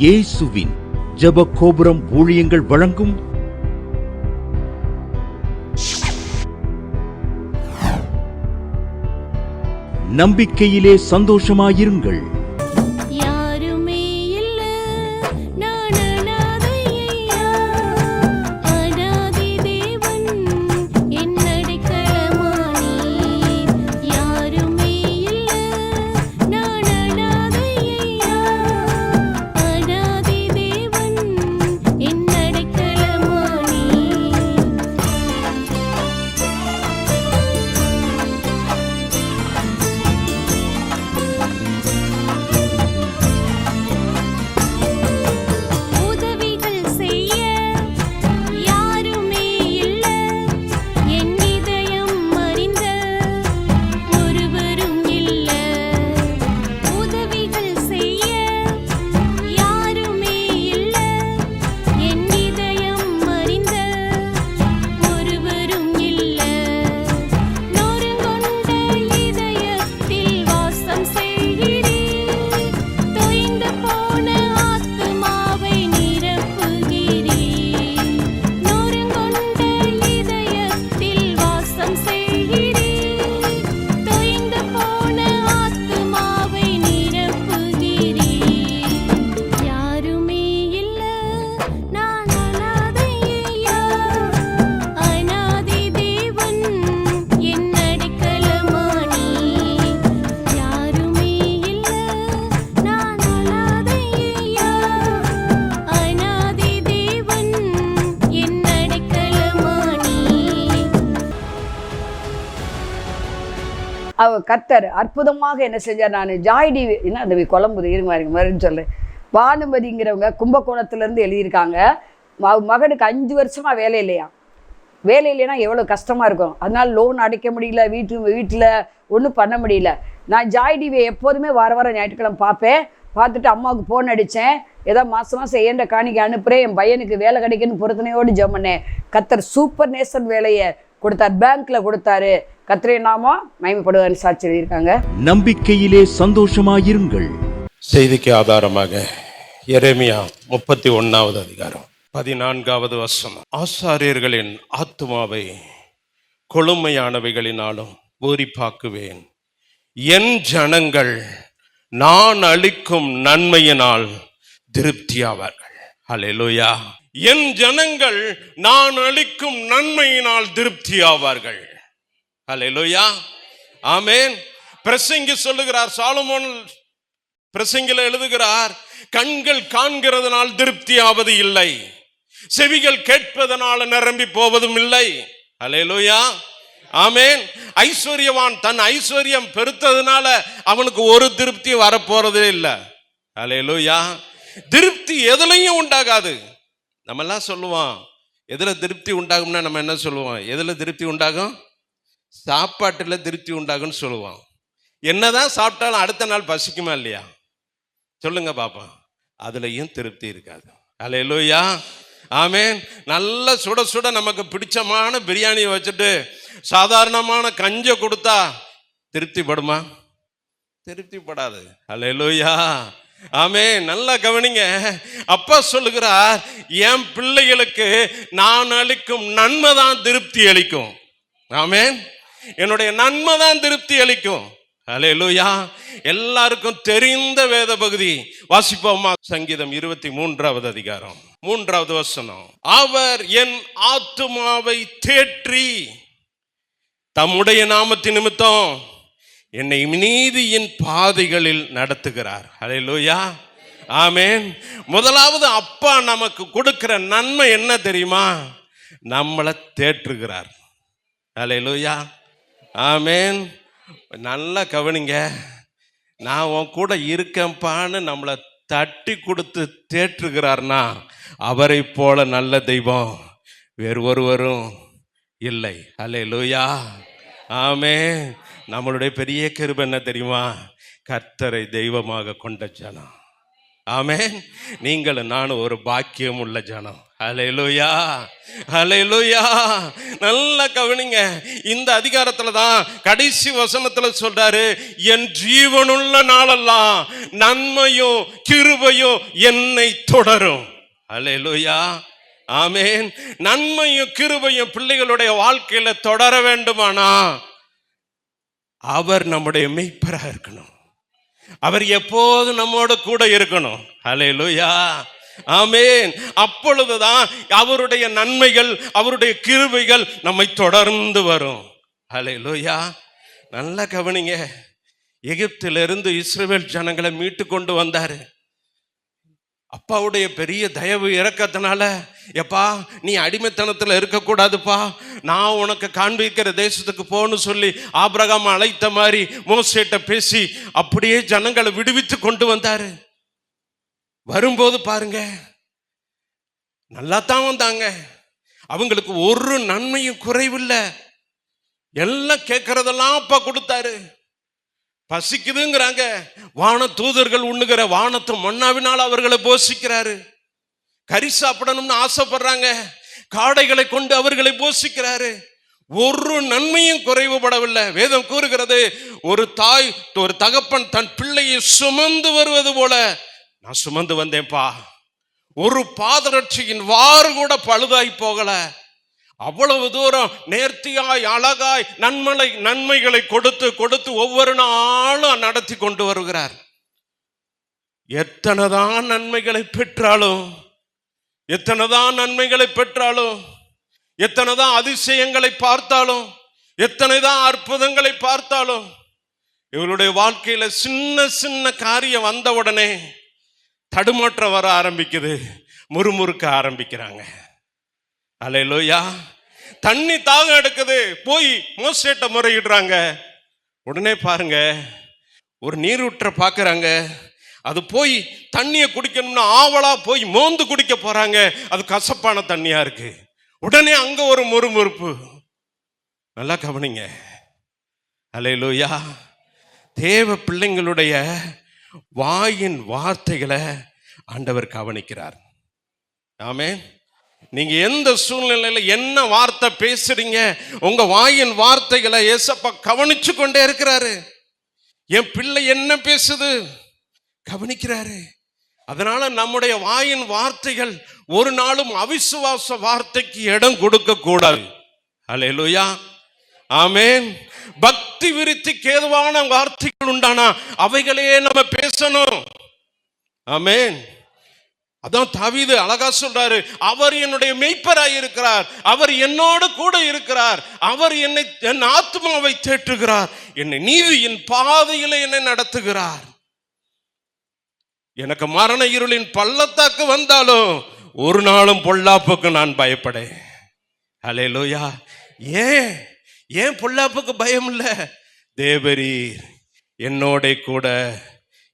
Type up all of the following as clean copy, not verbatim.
இயேசுவின் ஜெப கோபுரம் ஊழியங்கள் வழங்கும் நம்பிக்கையிலே சந்தோஷமாயிருங்கள். கர்த்தர் அற்புதமாக என்ன செஞ்சார். நான் ஜாய்டி என்ன அந்த குழம்புது இருமாருன்னு சொல்கிறேன். பானுமதிங்கிறவங்க கும்பகோணத்துலேருந்து எழுதியிருக்காங்க. மகனுக்கு 5 வருஷமாக வேலை இல்லையா. வேலை இல்லைன்னா எவ்வளோ கஷ்டமாக இருக்கும். அதனால லோன் அடைக்க முடியல, வீட்டில் ஒன்றும் பண்ண முடியல. நான் ஜாய்டிவை எப்போதுமே வாரம் ஞாயிற்றுக்கிழமை பார்ப்பேன். பார்த்துட்டு அம்மாவுக்கு ஃபோன் அடித்தேன். ஏதோ மாதம் ஏண்ட காணிக்க அனுப்புகிறேன், என் பையனுக்கு வேலை கிடைக்குன்னு பொறுத்தனையோடு ஜெபம் பண்ணேன். கர்த்தர் சூப்பர் நேசன் வேலையை கொடுத்தார், பேங்க்ல கொடுத்தாரு. கர்த்தரே நாம மகிமைப்படுவார்னு சாட்சி எழுதியிருக்காங்க. நம்பிக்கையிலே சந்தோஷமாயிருங்கள். செய்திக்கு ஆதாரமாக எரேமியா 31வது அதிகாரம் 14வது வசனம். ஆசாரியர்களின் ஆத்துமாவை கொழுமையானவைகளினாலும் பூரிப்பாக்குவேன். என் ஜனங்கள் நான் அளிக்கும் நன்மையினால் திருப்தியாவார்கள். அல்லேலூயா. என் ஜனங்கள் நான் அளிக்கும் நன்மையினால் திருப்தியாவார்கள். அல்லேலூயா. ஆமென். பிரசங்கி சொல்லுகிறார், சாலமோன் பிரசங்கில எழுதுகிறார், கண்கள் காண்கிறதுனால் திருப்தியாவது இல்லை, செவிகள் கேட்பதனால நிரம்பி போவதும் இல்லை. அல்லேலூயா. ஆமென். ஐஸ்வர்யவான் தன் ஐஸ்வர்யம் பெருத்ததுனால அவனுக்கு ஒரு திருப்தி வரப்போறதே இல்லை. அல்லேலூயா. திருப்தி எதுலையும் உண்டாகாது. நம்ம எல்லாம் சொல்லுவோம், எதுல திருப்தி உண்டாகும்னா நம்ம என்ன சொல்லுவோம்? எதுல திருப்தி உண்டாகும்? சாப்பாட்டுல திருப்தி உண்டாகும்னு சொல்லுவோம். என்னதான் சாப்பிட்டாலும் அடுத்த நாள் பசிக்குமா இல்லையா? சொல்லுங்க பாப்பா. அதுலயும் திருப்தி இருக்காது. அல்லேலூயா. ஆமென். நல்ல சுட சுட நமக்கு பிடிச்சமான பிரியாணியை வச்சுட்டு சாதாரணமான கஞ்சை கொடுத்தா திருப்திப்படுமா? திருப்திப்படாது. அல்லேலூயா. ஆமென். நல்லா கவனிங்க. அப்பா சொல்லுகிறார், என் பிள்ளைகளுக்கு நான் அளிக்கும் நன்மை தான் திருப்தி அளிக்கும். ஆமென். என்னுடைய நன்மை தான் திருப்தி அளிக்கும். அல்லேலூயா. எல்லாருக்கும் தெரிந்த வேத பகுதி வாசிப்போமா? சங்கீதம் 23வது அதிகாரம் 3வது வசனம். அவர் என் ஆத்துமாவை தேற்றி தம்முடைய நாமத்தின் நிமித்தம் என்னை நீதியின் பாதைகளில் நடத்துகிறார். அல்லேலூயா. ஆமென். முதலாவது அப்பா நமக்கு கொடுக்கிற நன்மை என்ன தெரியுமா? நம்மளை தேற்றுகிறார். அல்லேலூயா. ஆமென். நல்லா கவனிங்க. நான் உன் கூட இருக்கேன்பான்னு நம்மளை தட்டி கொடுத்து தேற்றுகிறார்னா அவரை போல நல்ல தெய்வம் வேறு ஒருவரும் இல்லை. அல்லேலூயா. ஆமென். நம்மளுடைய பெரிய கிருபை என்ன தெரியுமா? கர்த்தரை தெய்வமாக கொண்ட ஜனம். ஆமென். நீங்களும் நானும் ஒரு பாக்கியம் உள்ள ஜனம். ஹல்லேலூயா, ஹல்லேலூயா. நல்லா கவனிங்க. இந்த அதிகாரத்துல தான் கடைசி வசனத்துல சொல்றாரு, என் ஜீவனுள்ள நாளெல்லாம் நன்மையும் கிருபையும் என்னை தொடரும். ஹல்லேலூயா, ஆமென். நன்மையும் கிருபையும் பிள்ளைகளுடைய வாழ்க்கையில தொடர வேண்டுமானா அவர் நம்முடைய மெய்ப்பராக இருக்கணும். அவர் எப்போது நம்மோடு கூட இருக்கணும். ஹல்லேலூயா, ஆமென். அப்பொழுதுதான் அவருடைய நன்மைகள், அவருடைய கிருபைகள் நம்மை தொடர்ந்து வரும். ஹல்லேலூயா. நல்லா கவனிங்க. எகிப்திலிருந்து இஸ்ரவேல் ஜனங்களை மீட்டு கொண்டு வந்தாரு. அப்பாவுடைய பெரிய தயவு இரக்கத்தினால, எப்பா நீ அடிமைத்தனத்தில் இருக்கக்கூடாதுப்பா, நான் உனக்கு காண்பிக்கிற தேசத்துக்கு போன்னு சொல்லி ஆபிரகாம் அழைத்த மாதிரி மோசேட்ட பேசி அப்படியே ஜனங்களை விடுவித்து கொண்டு வந்தாரு. வரும்போது பாருங்க, நல்லா தான் வந்தாங்க. அவங்களுக்கு ஒரு நன்மையும் குறைவில்லை. எல்லாம் கேட்கறதெல்லாம் அப்பா கொடுத்தாரு. பசிக்குதுங்கிறாங்க, வான தூதர்கள் உண்ணுகிற வானத்து மன்னாவினால் அவர்களை போஷிக்கிறாரு. கறி சாப்பிடணும்னு ஆசைப்படுறாங்க, காடைகளை கொண்டு அவர்களை போஷிக்கிறாரு. ஒரு நன்மையும் குறைவுபடவில்லை. வேதம் கூறுகிறது, ஒரு தாய் ஒரு தகப்பன் தன் பிள்ளையை சுமந்து வருவது போல நான் சுமந்து வந்தேன்ப்பா. ஒரு பாதரட்சியின் வாறு கூட பழுதாய் போகல. அவ்வளவு தூரம் நேர்த்தியாய் அழகாய் நன்மைகளை கொடுத்து கொடுத்து ஒவ்வொரு நாளும் நடத்தி கொண்டு வருகிறார். எத்தனைதான் நன்மைகளை பெற்றாலும், எத்தனைதான் நன்மைகளை பெற்றாலும், எத்தனைதான் அதிசயங்களை பார்த்தாலும், எத்தனைதான் அற்புதங்களை பார்த்தாலும், இவருடைய வாழ்க்கையில சின்ன சின்ன காரியம் வந்த உடனே தடுமாற்றம் வர ஆரம்பிக்குது, முறுமுறுக்க ஆரம்பிக்கிறாங்க. அல்லேலூயா. தண்ணி தாகம் எடுக்குது, போய் மோசேட்ட முறையிடுறாங்க. உடனே பாருங்க, ஒரு நீரூற்ற பாக்குறாங்க, அது போய் தண்ணியை குடிக்கணும்னு ஆவலா போய் மோந்து குடிக்க போறாங்க. அது கசப்பான தண்ணியா இருக்கு. உடனே அங்க ஒரு முறுமுறுப்பு. நல்லா கவனிங்க. அல்லேலூயா. தேவ பிள்ளைங்களுடைய வாயின் வார்த்தைகளை ஆண்டவர் கவனிக்கிறார். ஆமென். நீங்க எந்த சூழ்நிலையில என்ன வார்த்தை பேசுறீங்க, உங்க வாயின் வார்த்தைகளை ஏசப்பா கவனிச்சு கொண்டே இருக்கிறாரு. என் பிள்ளை என்ன பேசுது கவனிக்கிறாரு. அதனால நம்முடைய வாயின் வார்த்தைகள் ஒரு நாளும் அவிசுவாச வார்த்தைக்கு இடம் கொடுக்க கூடாது. அல்லேலூயா, ஆமென். பக்தி விருத்திக்கு ஏதுவான வார்த்தைகள் உண்டானா அவைகளே நம்ம பேசணும். ஆமென். அதான் தாவீது அழகா சொல்றாரு, அவர் என்னுடைய மெய்ப்பராய் இருக்கிறார், அவர் என்னோடு கூட இருக்கிறார், அவர் என் ஆத்மாவை தேற்றுகிறார், என்னை நீதியின் பாதையில என்னை நடத்துகிறார். எனக்கு மரண இருளின் பள்ளத்தாக்கு வந்தாலும் ஒரு நாளும் பொல்லாப்புக்கு நான் பயப்படேன். அல்லேலூயா. ஏன் பொல்லாப்புக்கு பயம் இல்ல? தேவரீர் என்னோட கூட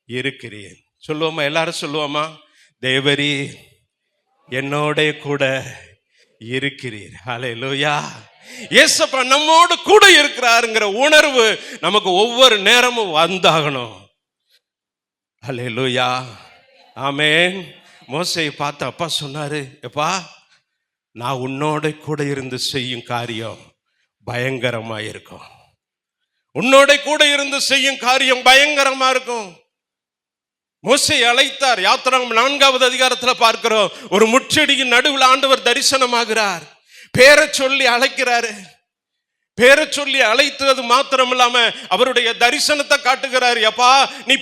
இருக்கிறீர். சொல்லுவோமா? எல்லாரும் சொல்லுவோமா? தேவரீர் என்னோட கூட இருக்கிறீர். அல்லேலூயா. இயேசப்பா நம்மோடு கூட இருக்கிறாருங்கிற உணர்வு நமக்கு ஒவ்வொரு நேரமும் வந்தாகணும். அல்லேலூயா, ஆமென். மோசேயை பார்த்து அப்பா சொன்னாரு, எப்பா நான் உன்னோட கூட இருந்து செய்யும் காரியம் பயங்கரமா இருக்கும். உன்னோட கூட இருந்து செய்யும் காரியம் பயங்கரமா இருக்கும். மோசேயை அழைத்தார். யாத்திராகமம் 4வது அதிகாரத்துல பார்க்கிறோம், ஒரு முச்செடியின் நடுவில் ஆண்டவர் தரிசனமாகிறார். பேரை சொல்லி அழைக்கிறாரு. பேரை சொல்லி அழைத்தது மாத்திரம் இல்லாம அவருடைய தரிசனத்தை காட்டுகிறார். அப்பா நீ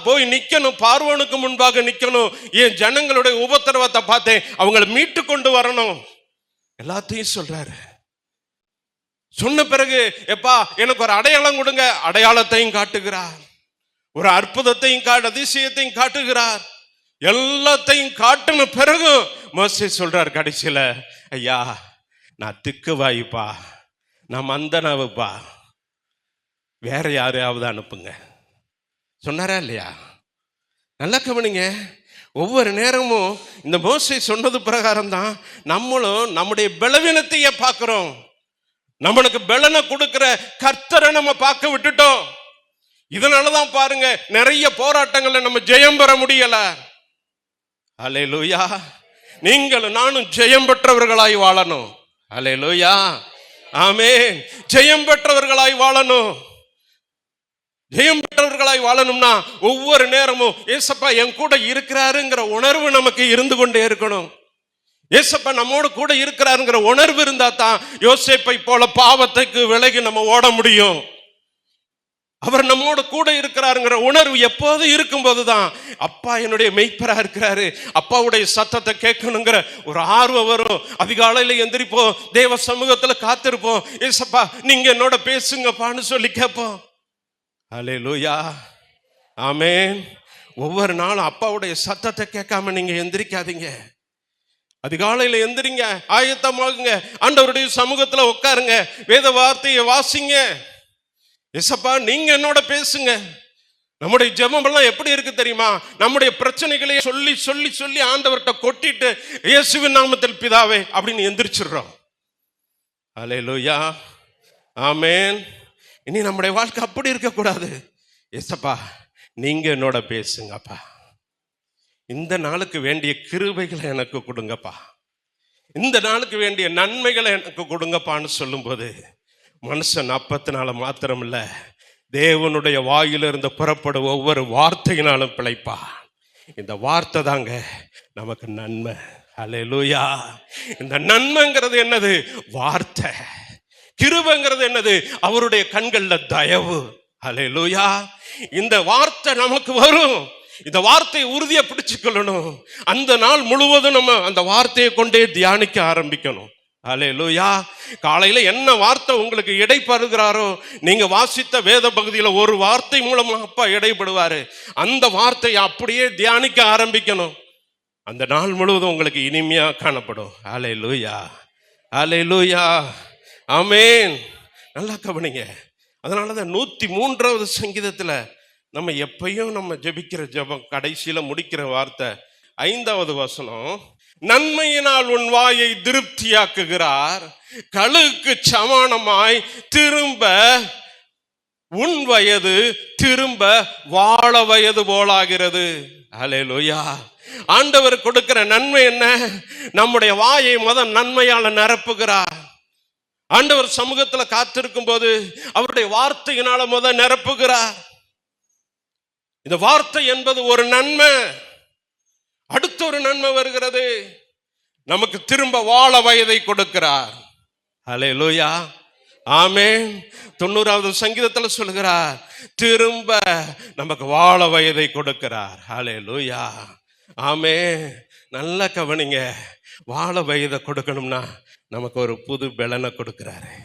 போய் நிக்கணும், பார்வோனுக்கு முன்பாக நிக்கணும், என் ஜனங்களுடைய உபத்திரவத்தை பார்த்தேன், அவங்களை மீட்டு கொண்டு வரணும், எல்லாத்தையும் சொல்றாரு. சொன்ன பிறகு எப்பா எனக்கு ஒரு அடையாளம் கொடுங்க, அடையாளத்தையும் காட்டுகிறார். ஒரு அற்புதத்தையும் அதிசயத்தையும் காட்டுகிறார். எல்லாத்தையும் காட்டின பிறகு மோசே சொல்றார் கடைசியில, ஐயா நான் திக்குவாயிப்பா, நான் மந்தனாவுப்பா, வேற யாரையாவது அனுப்புங்க சொன்னாரா இல்லையா? நல்லா கவனிங்க. ஒவ்வொரு நேரமும் இந்த மோசே சொன்னது பிரகாரம் தான் நம்மளும் நம்முடைய பலவீனத்தையே பார்க்கிறோம். நம்மளுக்கு பலனை கொடுக்கிற கர்த்தரை நம்ம பார்க்க விட்டுட்டோம். இதனாலதான் பாருங்க நிறைய போராட்டங்கள்ல நம்ம ஜெயம் பெற முடியல. அல்லேலூயா. நீங்களும் நானும் ஜெயம் பெற்றவர்களாய் வாழணும். அல்லேலூயா, ஆமென். ஜெயம் பெற்றவர்களாய் வாழணும். ஜெயம் பெற்றவர்களாய் வாழணும்னா ஒவ்வொரு நேரமும் ஏசப்பா என் கூட இருக்கிறாருங்கிற உணர்வு நமக்கு இருந்து கொண்டே இருக்கணும். ஏசப்பா நம்மோடு கூட இருக்கிறாருங்கிற உணர்வு இருந்தா தான் யோசேப்பை போல பாவத்துக்கு விலகி நம்ம ஓட முடியும். அவர் நம்மோடு கூட இருக்கிறாருங்கிற உணர்வு எப்போது இருக்கும்போது தான் அப்பா என்னுடைய மெய்ப்பரா இருக்கிறாரு, அப்பாவுடைய சத்தத்தை கேட்கணுங்கிற ஒரு ஆர்வம் வரும். அதிகாலையில எந்திரிப்போம், தேவ சமூகத்துல காத்திருப்போம். ஏசப்பா நீங்க என்னோட பேசுங்கப்பான்னு சொல்லி கேட்போம். அல்லேலூயா, ஆமென். ஒவ்வொரு நாளும் அப்பாவுடைய சத்தத்தை கேட்காம நீங்க எந்திரிக்காதீங்க. அதிகாலையில எந்திரிங்க, ஆயத்தமாகுங்க, ஆண்டவருடைய சமூகத்துல உட்காருங்க, வேத வார்த்தையை வாசிங்க. ஏசப்பா நீங்க என்னோட பேசுங்க. நம்முடைய ஜெபம் எல்லாம் எப்படி இருக்கு தெரியுமா? நம்முடைய பிரச்சனைகளை சொல்லி சொல்லி சொல்லி ஆண்டவர்கிட்ட கொட்டிட்டு இயேசுவின் நாமத்தில் பிதாவே அப்படின்னு எந்திரிச்சிடுறோம். அல்லேலூயா, ஆமென். இனி நம்முடைய வாழ்க்கை அப்படி இருக்கக்கூடாது. ஏசப்பா நீங்க என்னோட பேசுங்கப்பா, இந்த நாளுக்கு வேண்டிய கிருபைகளை எனக்கு கொடுங்கப்பா, இந்த நாளுக்கு வேண்டிய நன்மைகளை எனக்கு கொடுங்கப்பான்னு சொல்லும்போது மனுஷன் அப்பத்தினால மாத்திரம் இல்ல, தேவனுடைய வாயிலிருந்து புறப்படும் ஒவ்வொரு வார்த்தையினாலும் பிழைப்பா. இந்த வார்த்தை தாங்க நமக்கு நன்மை. அல்லேலூயா. இந்த நன்மைங்கிறது என்னது? வார்த்தை. கிருபைங்கிறது என்னது? அவருடைய கண்கள்ல தயவு. அல்லேலூயா. இந்த வார்த்தை நமக்கு வரும். இந்த வார்த்தையை உறுதியை பிடிச்சுக்கொள்ளணும். அந்த நாள் முழுவதும் நம்ம அந்த வார்த்தையை கொண்டே தியானிக்க ஆரம்பிக்கணும். அல்லேலூயா. காலையில என்ன வார்த்தை உங்களுக்கு இடைப்படுகிறாரோ, நீங்க வாசித்த வேத பகுதியில ஒரு வார்த்தை மூலமா அப்பா இடைப்படுவாரு. அந்த வார்த்தையை அப்படியே தியானிக்க ஆரம்பிக்கணும். அந்த நாள் முழுவதும் உங்களுக்கு இனிமையா காணப்படும். அல்லேலூயா, அல்லேலூயா, ஆமென். நல்லா கவனிங்க. அதனாலதான் 103வது சங்கீதத்துல நம்ம எப்பயும் நம்ம ஜெபிக்கிற ஜெபம் கடைசியில முடிக்கிற வார்த்தை 5வது வசனம், நன்மையினால் உன் வாயை திருப்தியாக்குகிறார், கழுகுக்கு சமானமாய் திரும்ப உன் வயது திரும்ப வாழ வயது போலாகிறது. அல்லேலூயா. ஆண்டவர் கொடுக்கிற நன்மை என்ன? நம்முடைய வாயை நன்மையால நிரப்புகிறார். ஆண்டவர் சமூகத்துல காத்திருக்கும் போது அவருடைய வார்த்தையினால நிரப்புகிறார். இந்த வார்த்தை என்பது ஒரு நன்மை. அடுத்த ஒரு நன்மை வருகிறது, நமக்கு திரும்ப வாழ வயதை கொடுக்கிறார். அல்லேலூயா, ஆமென். 90வது சங்கீதத்துல சொல்கிறார், திரும்ப நமக்கு வாழ வயதை கொடுக்கிறார். அல்லேலூயா, ஆமென். நல்லா கவனிங்க. வாழ வயதை கொடுக்கணும்னா நமக்கு ஒரு புது பலனை கொடுக்கிறாரு,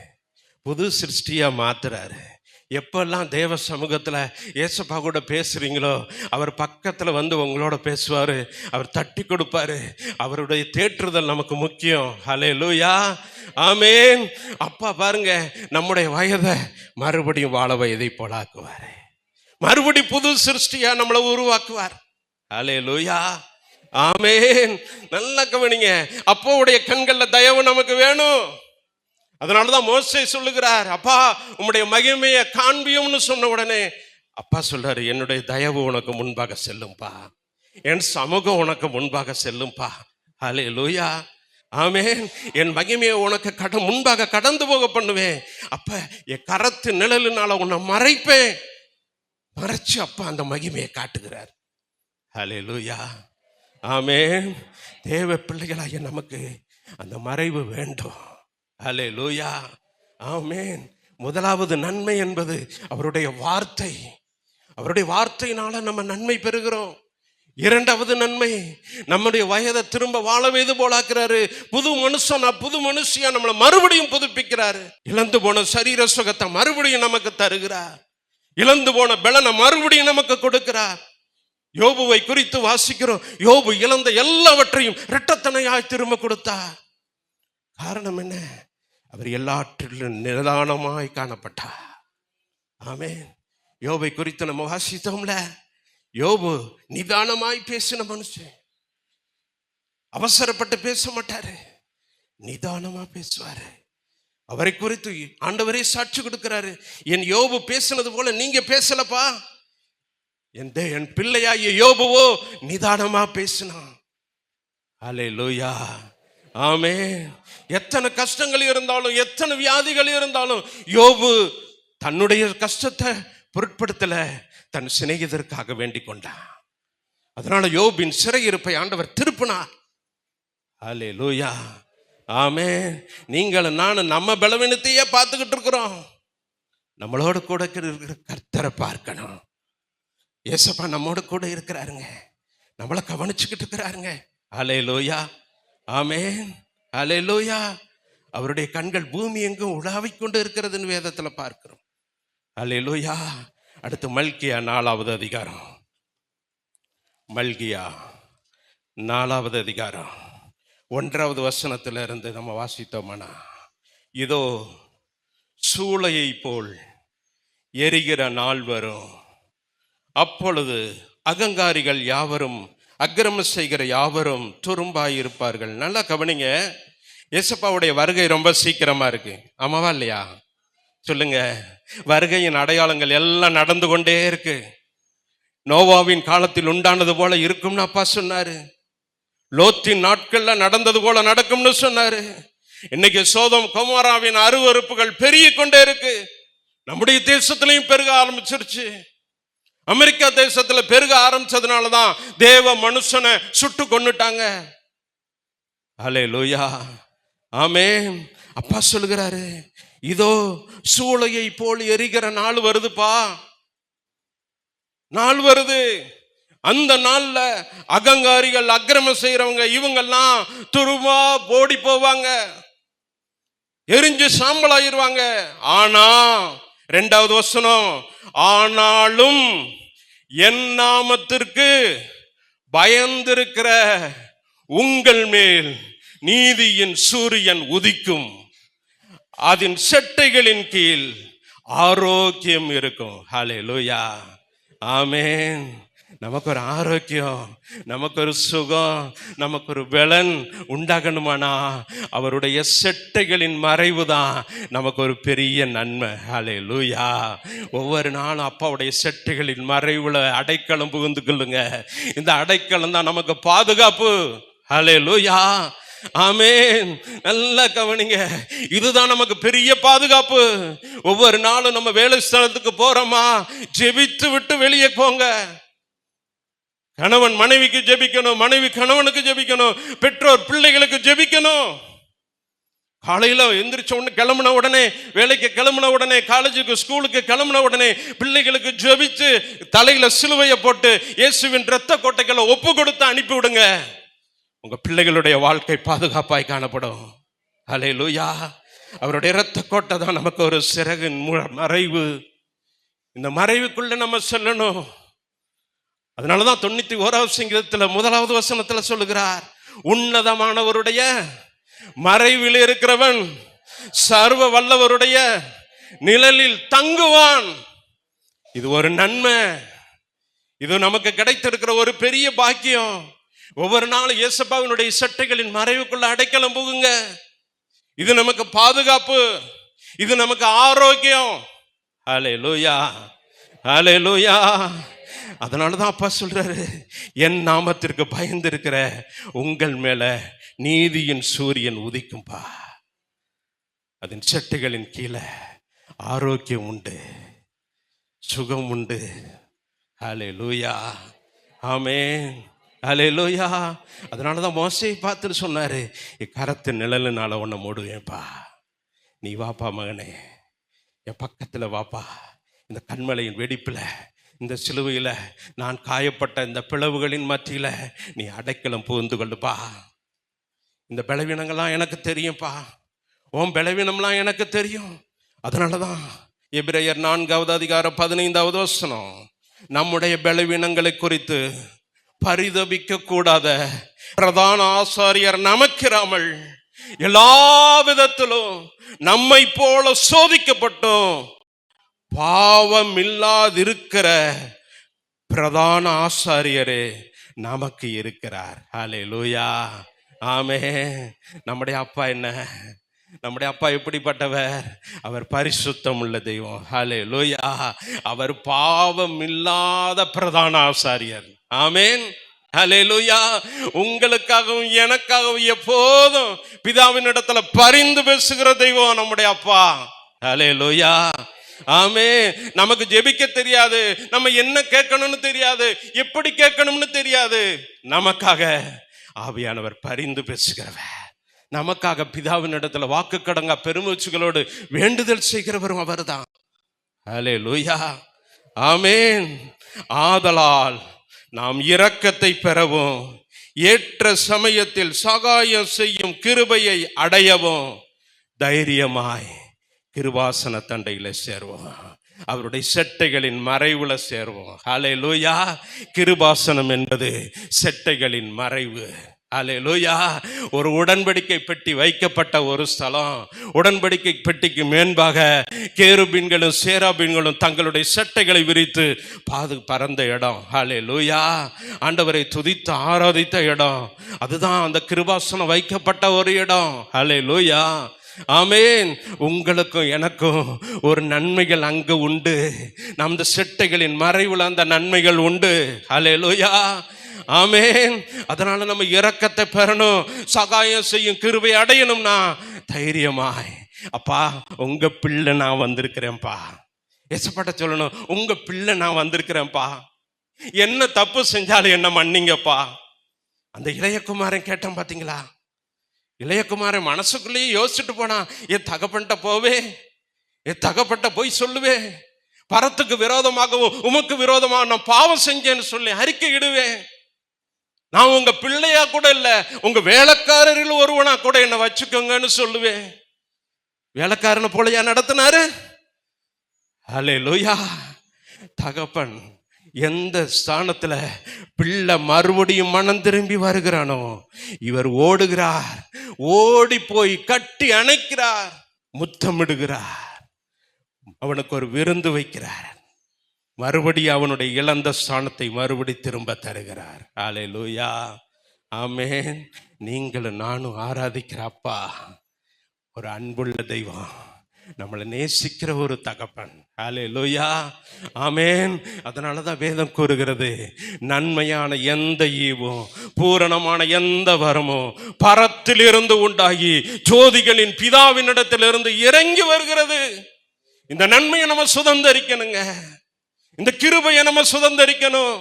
புது சிருஷ்டியா மாத்துறாரு. எப்பெல்லாம் தேவ சமூகத்துல ஏசப்பா கூட பேசுறீங்களோ அவர் பக்கத்துல வந்து உங்களோட பேசுவாரு, அவர் தட்டி கொடுப்பாரு. அவருடைய தேற்றுதல் நமக்கு முக்கியம். அல்லேலூயா, ஆமென். அப்பா பாருங்க, நம்முடைய வயதை மறுபடியும் வாழ வயதை போலாக்குவாரு, மறுபடி புது சிருஷ்டியா நம்மளை உருவாக்குவார். அல்லேலூயா, ஆமென். நல்லா கவனிங்க. அப்பாவுடைய கண்கள்ல தயவு நமக்கு வேணும். அதனாலதான் மோசே சொல்லுகிறார், அப்பா உம்முடைய மகிமையை காண்பியும்னு சொன்ன உடனே அப்பா சொல்றாரு, என்னுடைய தயவு உனக்கு முன்பாக செல்லும்பா, என் சமூகம் உனக்கு முன்பாக செல்லும்பா. அல்லேலூயா, ஆமென். என் மகிமையை உனக்கு முன்பாக கடந்து போக பண்ணுவேன். அப்ப என் கரத்து நிழலினால உன்னை மறைப்பேன். மறைச்சு அப்பா அந்த மகிமையை காட்டுகிறார். அல்லேலூயா, ஆமென். தேவ பிள்ளைகளாகிய நமக்கு அந்த மறைவு வேண்டும். அல்லேலூயா, ஆமென். முதலாவது நன்மை என்பது அவருடைய வார்த்தை. அவருடைய வார்த்தையினால நம்ம நன்மை பெறுகிறோம். இரண்டாவது நன்மை, நம்முடைய வயதை திரும்ப வாழ வைது போலாக்குறாரு. புது மனுஷனா புது மனுஷியா நம்மளை மறுபடியும் புதுப்பிக்கிறாரு. இழந்து போன சரீர சுகத்தை மறுபடியும் நமக்கு தருகிறார். இழந்து போன பலனை மறுபடியும் நமக்கு கொடுக்கிறார். யோபுவை குறித்து வாசிக்கிறோம், யோபு இழந்த எல்லாவற்றையும் இரட்டத்தனையாய் திரும்ப கொடுத்தார். காரணம் என்ன? அவர் எல்லாற்றிலும் நிதானமாய் காணப்பட்டார். ஆமென். யோபை குறித்து நம்ம வாசித்தோம்ல, யோபு நிதானமாய் பேசின மனுஷன். அவசரப்பட்டு பேச மாட்டாரு, நிதானமா பேசுவாரு. அவரை குறித்து ஆண்டவரே சாட்சி கொடுக்கிறாரு, என் யோபு பேசினது போல நீங்க பேசலப்பா. என் பிள்ளையாகிய யோபுவோ நிதானமா பேசினான். அல்லேலூயா. ஆமென். எத்தனை கஷ்டங்கள் இருந்தாலும், எத்தனை வியாதிகள் இருந்தாலும், யோபு தன்னுடைய கஷ்டத்தை பொருட்படுத்தல, தன் சிநேகிதருக்காக வேண்டிக் கொண்டான். அதனால யோபின் சிறையிருப்பை ஆண்டவர் திருப்பினார். அல்லேலூயா. ஆமென். நீங்களும் நானும் நம்ம பலவீனத்தையே பார்த்துக்கிட்டு இருக்கிறோம். நம்மளோட கூட இருக்கிற கர்த்தரை பார்க்கணும். ஏசப்பா நம்மோட கூட இருக்கிறாருங்க, நம்மளை கவனிச்சுக்கிட்டு இருக்கிறாருங்க. அல்லேலூயா. ஆமென். அல்லேலூயா. அவருடைய கண்கள் பூமி எங்கும் உலாவிக் கொண்டு இருக்கிறதுன்னு வேதத்துல பார்க்கிறோம். அல்லேலூயா. அடுத்து மல்கியா 4வது அதிகாரம். மல்கியா 4வது அதிகாரம் 1வது வசனத்துல இருந்து நம்ம வாசித்தோம்னா, இதோ சூளையை போல் எரிகிற நாள் வரும், அப்பொழுது அகங்காரிகள் யாவரும் அக்கிரமம் செய்கிற யாவரும் துரும்பாயிருப்பார்கள். நல்லா கவனிங்க, ஏசப்பாவுடைய வருகை ரொம்ப சீக்கிரமா இருக்கு. ஆமாவா இல்லையா? சொல்லுங்க. வருகையின் அடையாளங்கள் எல்லாம் நடந்து கொண்டே இருக்கு. நோவாவின் காலத்தில் உண்டானது போல இருக்கும்னு அப்பா சொன்னாரு. லோத்தின் நாட்கள்ல நடந்தது போல நடக்கும்னு சொன்னாரு. இன்னைக்கு சோதோம் கொமோராவின் அருவருப்புகள் பெருகி கொண்டே இருக்கு. நம்முடைய தேசத்திலையும் பெருக ஆரம்பிச்சிருச்சு. அமெரிக்கா தேசத்துல பெருக ஆரம்பிச்சதுனாலதான் தேவ மனுஷனை சுட்டு கொன்னுட்டாங்க. அல்லேலூயா. ஆமென். அப்பா சொல்லுகிறாரு, இதோ சூளையை போல் எரிகிற நாள் வருதுப்பா, நாள் வருது. அந்த நாள்ல அகங்காரிகள் அக்கிரமம் செய்யறவங்க இவங்கெல்லாம் துருவா ஓடி போவாங்க, எரிஞ்சு சாம்பலாயிருவாங்க. ஆனா 2வது வசனம், ஆனாலும் என் நாமத்திற்கு பயந்திருக்கிற உங்கள் மேல் நீதியின் சூரியன் உதிக்கும், அதன் செட்டைகளின் கீழ் ஆரோக்கியம் இருக்கும். ஹல்லேலூயா. ஆமென். நமக்கு ஒரு ஆரோக்கியம், நமக்கு ஒரு சுகம், நமக்கு ஒரு பலன் உண்டாகணுமானா அவருடைய செட்டைகளின் மறைவு தான் நமக்கு ஒரு பெரிய நன்மை. ஹல்லேலூயா. ஒவ்வொரு நாளும் அப்பாவுடைய செட்டைகளின் மறைவுல அடைக்கலம் புகுந்து கொள்ளுங்க. இந்த அடைக்கலம் தான் நமக்கு பாதுகாப்பு. ஹல்லேலூயா. ஆமென். நல்லா கவனிங்க, இதுதான் நமக்கு பெரிய பாதுகாப்பு. ஒவ்வொரு நாளும் நம்ம வேலை ஸ்தலத்துக்கு போறோமா, ஜெபித்து விட்டு வெளியே போங்க. கணவன் மனைவிக்கு ஜெபிக்கணும், மனைவி கணவனுக்கு ஜெபிக்கணும், பெற்றோர் பிள்ளைகளுக்கு ஜெபிக்கணும். காலையில எந்திரிச்ச உடனே கிளம்புன உடனே, வேலைக்கு கிளம்புன உடனே, காலேஜுக்கு ஸ்கூலுக்கு கிளம்புன உடனே பிள்ளைகளுக்கு ஜெபிச்சு தலையில சிலுவையை போட்டு இயேசுவின் இரத்த கோட்டைகளை ஒப்பு கொடுத்து அனுப்பி விடுங்க. உங்க பிள்ளைகளுடைய வாழ்க்கை பாதுகாப்பாய் காணப்படும். அல்லேலூயா. அவருடைய இரத்த கோட்டை தான் நமக்கு ஒரு சிறகின் மறைவு. இந்த மறைவுக்குள்ள நம்ம செல்லணும். அதனாலதான் 91வது சங்கீதத்துல 1வது வசனத்துல சொல்லுகிறார், உன்னதமானவருடைய மறைவில் இருக்கிறவன் சர்வ வல்லவருடைய நிழலில் தங்குவான். இது ஒரு நன்மை, இது நமக்கு கிடைத்திருக்கிற ஒரு பெரிய பாக்கியம். ஒவ்வொரு நாளும் இயேசுவினுடைய சட்டைகளின் மறைவுக்குள்ள அடைக்கலம் புகுங்க. இது நமக்கு பாதுகாப்பு, இது நமக்கு ஆரோக்கியம். ஹல்லேலூயா. ஹல்லேலூயா. அதனாலதான் அப்பா சொல்றாரு, என் நாமத்திற்கு பயந்திருக்கிற உங்கள் மேல நீதியின் சூரியன் உதிக்கும்பா, அதன் சட்டைகளின் கீழே ஆரோக்கியம் உண்டு, சுகம் உண்டு. ஹல்லேலூயா. ஆமென். ஹல்லேலூயா. அதனாலதான் மோசேயை பார்த்துட்டு சொன்னாரு, கரத்து நிழலுனால உன்னை மூடுவேன்ப்பா, நீ வாப்பா மகனே, என் பக்கத்துல வாப்பா. இந்த கண்மலையின் வெடிப்புல, இந்த சிலுவையில நான் காயப்பட்ட இந்த பிளவுகளின் மத்தியில நீ அடைக்கலம் புகுந்து கொள்ளுப்பா. இந்த பலவீனங்கள்லாம் எனக்கு தெரியும்ப்பா, உன் பலவீனம்லாம் எனக்கு தெரியும். அதனாலதான் எபிரேயர் 4வது அதிகாரம் 15வது வசனம், நம்முடைய பலவீனங்களை குறித்து பரிதபிக்க கூடாத பிரதான ஆசாரியர் நமக்கிராமல் எல்லா விதத்திலும் நம்மை போல சோதிக்கப்பட்டும் பாவம் இல்லாதிருக்கிற பிரதான ஆசாரியரே நமக்கு இருக்கிறார். ஹல்லேலூயா. ஆமென். நம்முடைய அப்பா என்ன? நம்முடைய அப்பா எப்படிப்பட்டவர்? அவர் பரிசுத்தம் உள்ள தெய்வம். ஹல்லேலூயா. அவர் பாவம் இல்லாத பிரதான ஆசாரியர். ஆமென். ஹல்லேலூயா. உங்களுக்காகவும் எனக்காகவும் எப்போதும் பிதாவின் இடத்துல பரிந்து பேசுகிற தெய்வம் நம்முடைய அப்பா. ஹல்லேலூயா. ஆமே. நமக்கு ஜெபிக்க தெரியாது, நம்ம என்ன கேட்கணும்னு தெரியாது, எப்படி கேட்கணும்னு தெரியாது. நமக்காக ஆவியானவர் பரிந்து பேசுகிறவர், நமக்காக பிதாவின் இடத்துல வாக்கு கடங்கா பெருமூச்சுகளோடு வேண்டுதல் செய்கிறவரும் அவர்தான். ஹல்லேலூயா. ஆமேன். ஆதலால் நாம் இரக்கத்தை பெறவும் ஏற்ற சமயத்தில் சகாயம் செய்யும் கிருபையை அடையவும் தைரியமாய் கிருபாசன தண்டையில சேருவோம், அவருடைய செட்டைகளின் மறைவுல சேருவோம். ஹல்லேலூயா. கிருபாசனம் என்பது செட்டைகளின் மறைவு. ஹல்லேலூயா. ஒரு உடன்படிக்கை பெட்டி வைக்கப்பட்ட ஒரு ஸ்தலம். உடன்படிக்கை பெட்டிக்கு மேன்பாக கேருபீன்களும் சேராபீன்களும் தங்களுடைய செட்டைகளை விரித்து பறந்த இடம். ஹல்லேலூயா. ஆண்டவரை துதித்து ஆராதித்த இடம். அதுதான் அந்த கிருபாசனம் வைக்கப்பட்ட ஒரு இடம். ஹல்லேலூயா. ஆமேன். உங்களுக்கும் எனக்கும் ஒரு நன்மைகள் அங்கு உண்டு. நம் செட்டைகளின் மறைவுல அந்த நன்மைகள் உண்டு. ஹல்லேலூயா. ஆமேன். அதனால நம்ம இரக்கத்தை பெறணும், சகாயம் செய்யும் கிருபை அடையணும்னா தைரியமாய், அப்பா உங்க பிள்ளை நான் வந்திருக்கிறேன்ப்பா. எசப்பட்ட சொல்லணும், உங்க பிள்ளை நான் வந்திருக்கிறேன்ப்பா, என்ன தப்பு செஞ்சாலும் என்ன மன்னிங்கப்பா. அந்த இளையகுமாரன் கேட்டான் பாத்தீங்களா? இளையகுமாரன் மனசுக்குள்ளேயே யோசிச்சுட்டு போனா, என் தகப்பன்ட்ட போவே, என் தகப்பன்ட்ட போய் சொல்லுவே, பரத்துக்கு விரோதமாகவும் உமக்கு விரோதமாக நான் பாவம் செஞ்சேன்னு சொல்லி அறிக்கை இடுவேன். நான் உங்க பிள்ளையா கூட இல்ல, உங்க வேலைக்காரரில் ஒருவனா கூட என்ன வச்சுக்கோங்கன்னு சொல்லுவேன். வேலைக்காரனை போலயா நடத்தினாரு? ஹல்லேலூயா. தகப்பன் எந்த ஸ்தானத்துல பிள்ளை மறுபடியும் மனம் திரும்பி வருகிறானோ, இவர் ஓடுகிறார், ஓடி போய் கட்டி அணைக்கிறார், முத்தமிடுகிறார், அவனுக்கு ஒரு விருந்து வைக்கிறார், மறுபடியும் அவனுடைய இழந்த ஸ்தானத்தை மறுபடி திரும்ப தருகிறார். ஹல்லேலூயா. ஆமேன். நீங்களும் நானும் ஆராதிக்கிற அப்பா ஒரு அன்புள்ள தெய்வம், நம்மளை நேசிக்கிற ஒரு தகப்பன். ஹல்லேலூயா. ஆமேன். அதனாலதான் வேதம் கூறுகிறது, நன்மையான எந்த ஈவும் பூரணமான எந்த வரமும் பரத்திலிருந்து உண்டாகி ஜோதிகளின் பிதாவினிடத்திலிருந்து இறங்கி வருகிறது. இந்த நன்மையை நம்ம சுதந்தரிக்கணுங்க, இந்த கிருபையை நம்ம சுதந்தரிக்கணும்.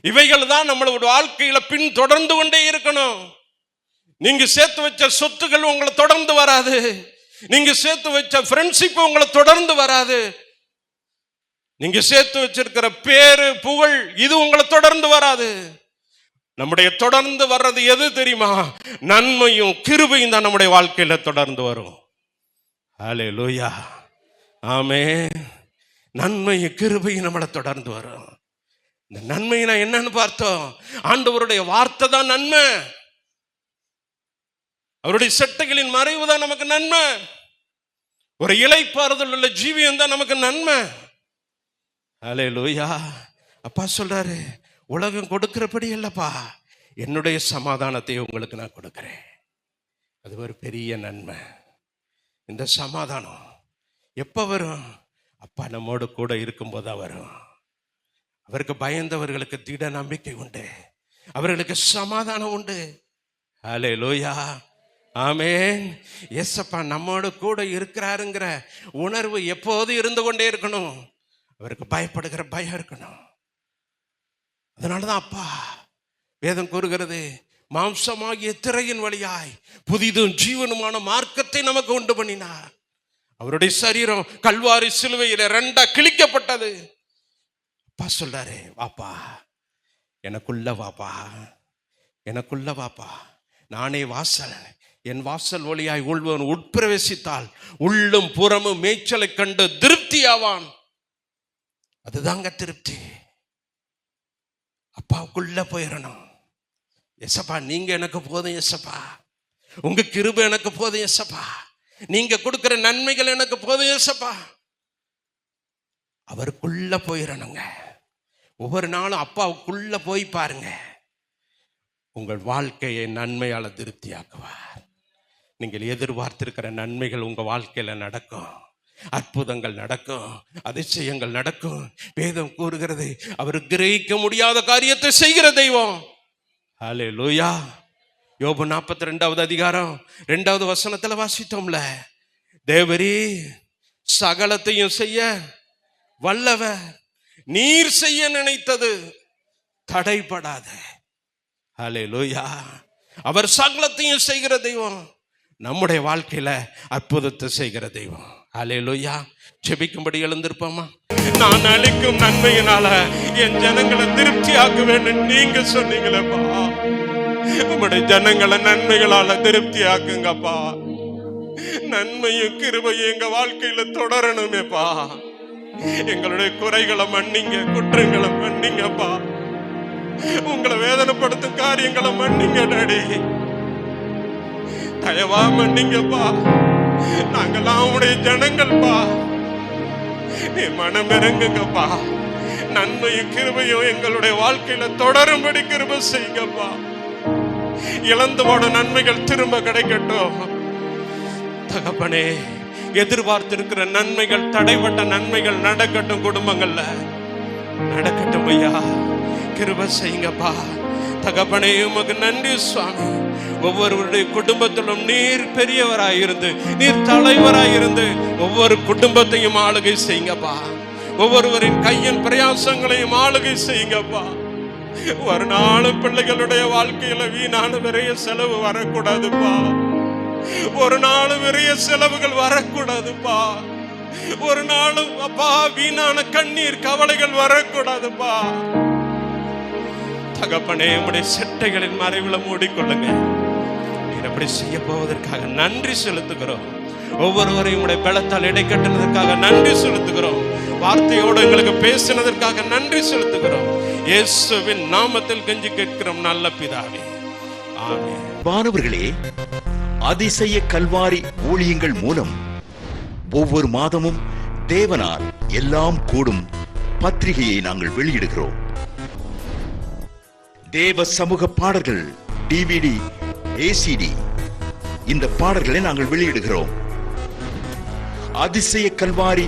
இவைகள் தான் நம்மளோட வாழ்க்கையில பின் தொடர்ந்து கொண்டே இருக்கணும். நீங்க சேர்த்து வச்ச சொத்துக்கள் உங்களை தொடர்ந்து வராது, நீங்க சேர்த்து வச்ச ஃப்ரெண்ட்ஷிப் உங்களை தொடர்ந்து வராது, நீங்க சேர்த்து வச்சிருக்கிற பேரு புகழ் இது உங்களை தொடர்ந்து வராது. நம்முடைய தொடர்ந்து வர்றது எது தெரியுமா? நன்மையும் கிருபையும் தான் நம்முடைய வாழ்க்கையில தொடர்ந்து வரும். ஹல்லேலூயா. ஆமென். நன்மையும் கிருபையும் நம்மளை தொடர்ந்து வரும். இந்த நன்மையினா என்னன்னு பார்த்தோம், ஆண்டவருடைய வார்த்தை தான் நன்மை, அவருடைய செட்டைகளின் மறைவு தான் நமக்கு நன்மை, ஒரு இளைப்பாறுதல் உள்ள ஜீவியம் தான் நமக்கு நன்மை. ஹல்லேலூயா. அப்பா சொல்றாரு, உலகம் கொடுக்கிறபடி இல்லப்பா, என்னுடைய சமாதானத்தை உங்களுக்கு நான் கொடுக்கிறேன். அது ஒரு பெரிய நன்மை. இந்த சமாதானம் எப்ப வரும்? அப்பா நம்மோடு கூட இருக்கும்போதுதான் வரும். அவருக்கு பயந்தவர்களுக்கு திட நம்பிக்கை உண்டு, அவர்களுக்கு சமாதானம் உண்டு. ஹல்லேலூயா. ஆமென். ஏசப்பா நம்மோடு கூட இருக்கிறாருங்கிற உணர்வு எப்போது இருந்து கொண்டே இருக்கணும். அவருக்கு பயப்படுகிற பயம் இருக்கணும். அதனாலதான் அப்பா வேதம் கூறுகிறது, மாம்சமாகிய திரையின் வழியாய் புதிதும் ஜீவனுமான மார்க்கத்தை நமக்கு உண்டு பண்ணினார். அவருடைய சரீரம் கல்வாரி சிலுவையில 2 கிழிக்கப்பட்டது. அப்பா சொல்றாரு, வாப்பா எனக்குள்ள வாப்பா, எனக்குள்ள வாப்பா, நானே வாசல், என் வாசல் வழியாய் உள்வன் உட்பிரவேசித்தால் உள்ளும் புறமும் மேய்ச்சலை கண்டு திருப்தி ஆவான். அதுதாங்க திருப்தி. அப்பாவுக்குள்ள போயிடணும். எசப்பா நீங்க எனக்கு போதும் எசப்பா, உங்க கிருபை எனக்கு போதும் எசப்பா, நீங்க கொடுக்கிற நன்மைகள் எனக்கு போதும் ஏசப்பா. அவருக்குள்ள போயிடணுங்க. ஒவ்வொரு நாளும் அப்பாவுக்குள்ள போய் பாருங்க, உங்கள் வாழ்க்கையை நன்மையால திருப்தியாக்குவார். நீங்கள் எதிர்பார்த்திருக்கிற நன்மைகள் உங்க வாழ்க்கையில நடக்கும், அற்புதங்கள் நடக்கும், அதிசயங்கள் நடக்கும். வேதம் கூறுகிறது, அவர் கிரகிக்க முடியாத காரியத்தை செய்கிற தெய்வம். ஹல்லேலூயா. யோபு 42வது அதிகாரம் 2வது வசனத்துல வாசித்தோம்ல, தேவரீ சகலத்தையும் செய்ய வல்லவர், நீர் செய்ய நினைத்தது தடைபடாத. ஹல்லேலூயா. அவர் சகலத்தையும் செய்கிற தெய்வம், நம்முடைய வாழ்க்கையில அற்புதத்தை செய்கிற தெய்வம். ஹல்லேலூயா. ஜெபிக்கும்படி எழுந்திருப்போமா? நான் அளிக்கும் நன்மையினால என் ஜனங்களை திருப்தியாக்க வேண்டும் நீங்க சொன்னீங்களப்பா. உங்களுடைய ஜனங்களை நன்மைகளால திருப்தியாக்குங்கப்பா. நன்மையும் கிருபையும் எங்க வாழ்க்கையில தொடரணுமேப்பா. எங்களுடைய குறைகளை மன்னிங்க, குற்றங்களை மன்னிங்கப்பா. உங்களை வேதனைப்படுத்தும் காரியங்களை மன்னிங்க டாடி, தயவா மன்னிங்கப்பா. நாங்கெல்லாம் உங்களுடைய ஜனங்கள்பா, நீ மனம் இறங்குங்கப்பா. நன்மையும் கிருபையும் எங்களுடைய வாழ்க்கையில தொடரும்படி கிருபை செய்யுங்கப்பா. இழந்து போன நன்மைகள் திரும்ப கிடைக்கட்டும் தகப்பனே. எதிர்பார்த்திருக்கிற நன்மைகள், தடைப்பட்ட நன்மைகள் நடக்கட்டும், குடும்பங்கள்ல நடக்கட்டும் ஐயா. கிருபை செய்யுங்கப்பா தகப்பனே. உமக்கு நன்றி சுவாமி. ஒவ்வொருவருடைய குடும்பத்திலும் நீர் பெரியவராயிருந்து, நீர் தலைவராயிருந்து ஒவ்வொரு குடும்பத்தையும் ஆளுகை செய்யுங்கப்பா. ஒவ்வொருவரின் கையின் பிரயாசங்களையும் ஆளுகை செய்யுங்கப்பா. ஒரு நாளும் பிள்ளைகளுடைய வாழ்க்கையில வீணான விரைய செலவு வரக்கூடாதுப்பா. ஒரு நாளும் விரைய செலவுகள் வரக்கூடாதுப்பா. ஒரு நாளும் அப்பா வீணான கண்ணீர் கவலைகள் வரக்கூடாதுப்பா. தகப்பனே, உம்முடைய செட்டைகளின் மறைவுல மூடிக்கொள்ளுங்க. நீர் அப்படி செய்ய போவதற்காக நன்றி செலுத்துகிறோம். ஒவ்வொருவரையும் உடைய பலத்தால் இடை கட்டினதற்காக நன்றி செலுத்துகிறோம். வார்த்தையோடு எங்களுக்கு பேசினதற்காக நன்றி செலுத்துகிறோம். இயேசுவின் நாமத்தில் கெஞ்சி கேட்கிறோம் நல்ல பிதாவே, ஆமென். மாணவர்களே, அதிசய கல்வாரி ஊழியங்கள் மூலம் ஒவ்வொரு மாதமும் தேவனால் எல்லாம் கூடும் பத்திரிகையை நாங்கள் வெளியிடுகிறோம். தேவ சமூக பாடல்கள் DVD, ACD இந்த பாடல்களை நாங்கள் வெளியிடுகிறோம். அதிசய கல்வாரி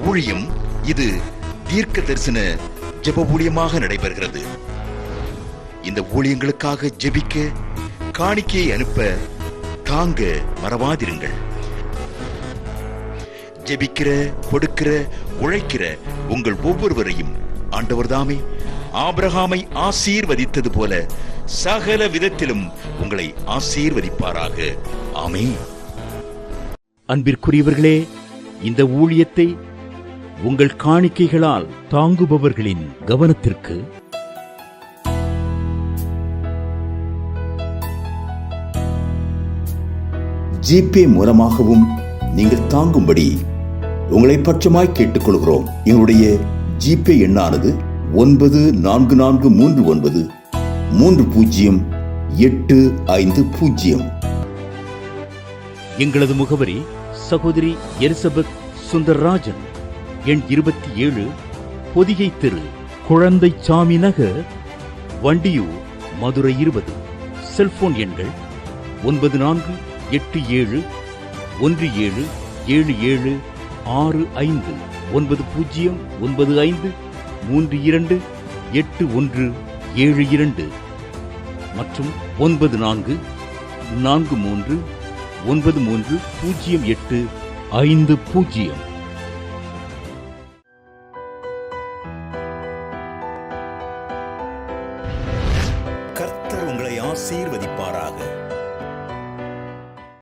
ஊழியம் இது தீர்க்க தரிசன ஜெப ஊழியமாக நடைபெறுகிறது. இந்த ஊழியங்களுக்காக ஜெபிக்க, காணிக்கையை அனுப்ப தாங்க மறவாதிருங்கள். ஜெபிக்கிற, கொடுக்கிற, உழைக்கிற உங்கள் ஒவ்வொருவரையும் ஆண்டவர் தாமே ஆபிரகாமை ஆசீர்வதித்தது போல சகல விதத்திலும் உங்களை ஆசீர்வதிப்பாராக. ஆமென். அன்பிற்குரியவர்களே, இந்த ஊழியத்தை உங்கள் காணிக்கைகளால் தாங்குபவர்களின் கவனத்திற்கு ஜிபே மூலமாகவும் நீங்கள் தாங்கும்படி உங்களை பட்சமாய் கேட்டுக்கொள்கிறோம். எங்களுடைய ஜிபே எண்ணானது 9439308550. எங்களது முகவரி சகோதரி எலிசபெத் சுந்தர்ராஜன், எண் 27, பொதிகை தெரு, குழந்தைச்சாமி நகர், வண்டியூர், மதுரை 20. செல்போன் எண்கள் 9487177765 9095328172 மற்றும் 9443930850.